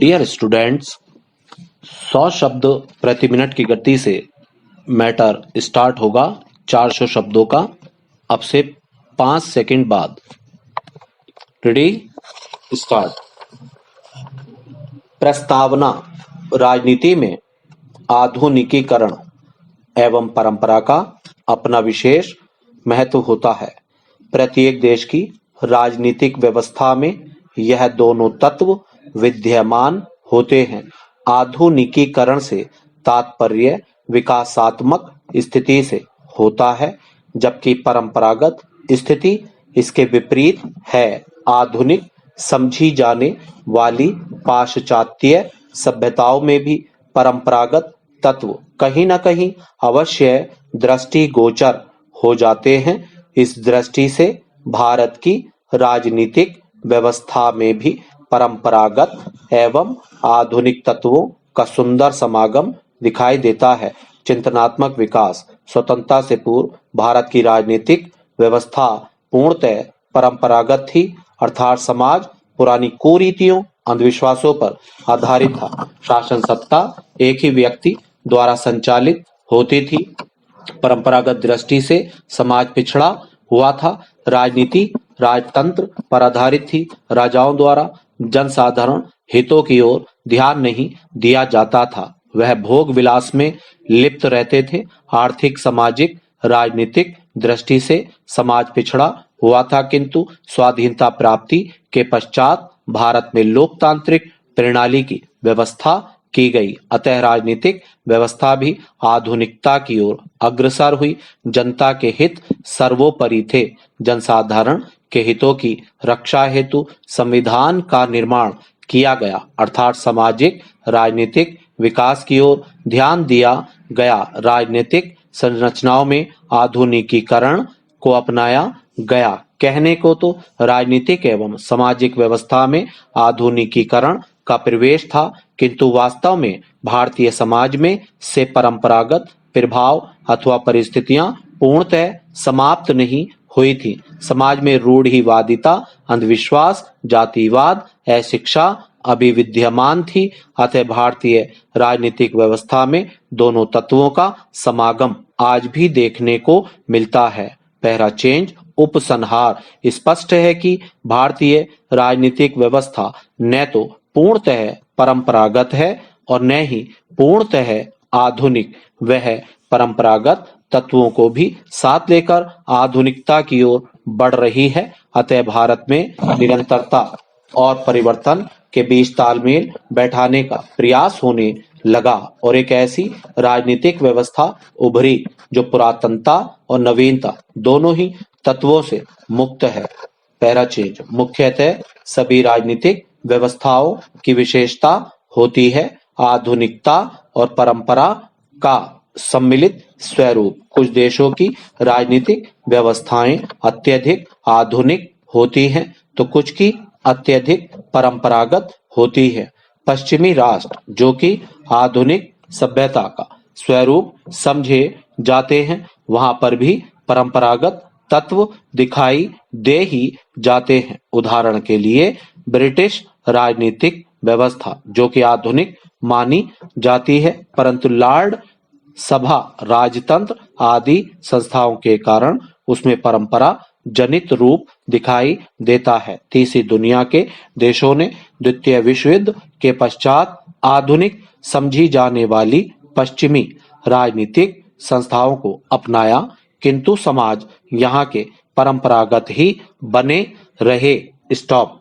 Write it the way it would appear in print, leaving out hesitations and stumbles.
Dear students, 100 शब्द प्रति minute की गति से मैटर स्टार्ट होगा 400 शब्दों का अब से 5 सेकंड बाद। Ready, start. प्रस्तावना। राजनीति में आधुनिकीकरण एवं परंपरा का अपना विशेष महत्व होता है। प्रत्येक देश की राजनीतिक व्यवस्था में यह दोनों तत्व विद्यमान होते हैं। आधुनिकीकरण से तात्पर्य विकासात्मक स्थिति से होता है, जबकि परंपरागत स्थिति इसके विपरीत है। आधुनिक समझी जाने वाली पाश्चात्य सभ्यताओं में भी परंपरागत तत्व कहीं न कहीं अवश्य दृष्टिगोचर हो जाते हैं। इस दृष्टि से भारत की राजनीतिक व्यवस्था में भी परंपरागत एवं आधुनिक तत्वों का सुंदर समागम दिखाई देता है। चिंतनात्मक विकास। स्वतंत्रता से पूर्व भारत की राजनीतिक व्यवस्था पूर्णतः परंपरागत थी, अर्थात समाज पुरानी कुरीतियों अंधविश्वासों पर आधारित था। शासन सत्ता एक ही व्यक्ति द्वारा संचालित होती थी। परंपरागत दृष्टि से समाज पिछड़ा हुआ था। राजनीति राजतंत्र पर आधारित थी। राजाओं द्वारा जनसाधारण हितों की ओर ध्यान नहीं दिया जाता था, वह भोग विलास में लिप्त रहते थे। आर्थिक, सामाजिक, राजनीतिक दृष्टि से समाज पिछड़ा हुआ था, किंतु स्वाधीनता प्राप्ति के पश्चात भारत में लोकतांत्रिक प्रणाली की व्यवस्था की गई, अतः राजनीतिक व्यवस्था भी आधुनिकता की ओर अग्रसर हुई। जनता के हित सर्वोपरि थे। जनसाधारण के हितों की रक्षा हेतु संविधान का निर्माण किया गया, अर्थात सामाजिक राजनीतिक विकास की ओर ध्यान दिया गया। राजनीतिक संरचनाओं में आधुनिकीकरण को अपनाया गया। कहने को तो राजनीतिक एवं सामाजिक व्यवस्था में आधुनिकीकरण का प्रवेश था, किंतु वास्तव में भारतीय समाज में से परंपरागत प्रभाव अथवा परिस्थितियां पूर्णतः समाप्त नहीं हुई थी। समाज में रूढ़िवादिता, अंधविश्वास, जातिवाद, अशिक्षा अभी विद्यमान थी, अतः भारतीय राजनीतिक व्यवस्था में दोनों तत्वों का समागम आज भी देखने को मिलता है। पहला चेंज, उपसंहार। स्पष्ट है कि भारतीय राजनीतिक व्यवस्था न तो पूर्णतः परंपरागत है और न ही पूर्णतः आधुनिक। वह परंपरागत तत्वों को भी साथ लेकर आधुनिकता की ओर बढ़ रही है। अतः भारत में निरंतरता और परिवर्तन के बीच तालमेल बैठाने का प्रयास होने लगा और एक ऐसी राजनीतिक व्यवस्था उभरी जो पुरातनता और नवीनता दोनों ही तत्वों से मुक्त है। पहला चेंज, मुख्यतः सभी राजनीतिक व्यवस्थाओं की विशेषता होती है आधुनिकता और परंपरा का सम्मिलित स्वरूप। कुछ देशों की राजनीतिक व्यवस्थाएं अत्यधिक आधुनिक होती हैं, तो कुछ की अत्यधिक परंपरागत होती है। पश्चिमी राष्ट्र जो कि आधुनिक सभ्यता का स्वरूप समझे जाते हैं, वहां पर भी परंपरागत तत्व दिखाई दे ही जाते हैं। उदाहरण के लिए ब्रिटिश राजनीतिक व्यवस्था जो कि आधुनिक मानी जाती है, परंतु लॉर्ड सभा, राजतंत्र आदि संस्थाओं के कारण उसमें परंपरा जनित रूप दिखाई देता है। तीसरी दुनिया के देशों ने द्वितीय विश्व युद्ध के पश्चात आधुनिक समझी जाने वाली पश्चिमी राजनीतिक संस्थाओं को अपनाया, किंतु समाज यहाँ के परंपरागत ही बने रहे। स्टॉप।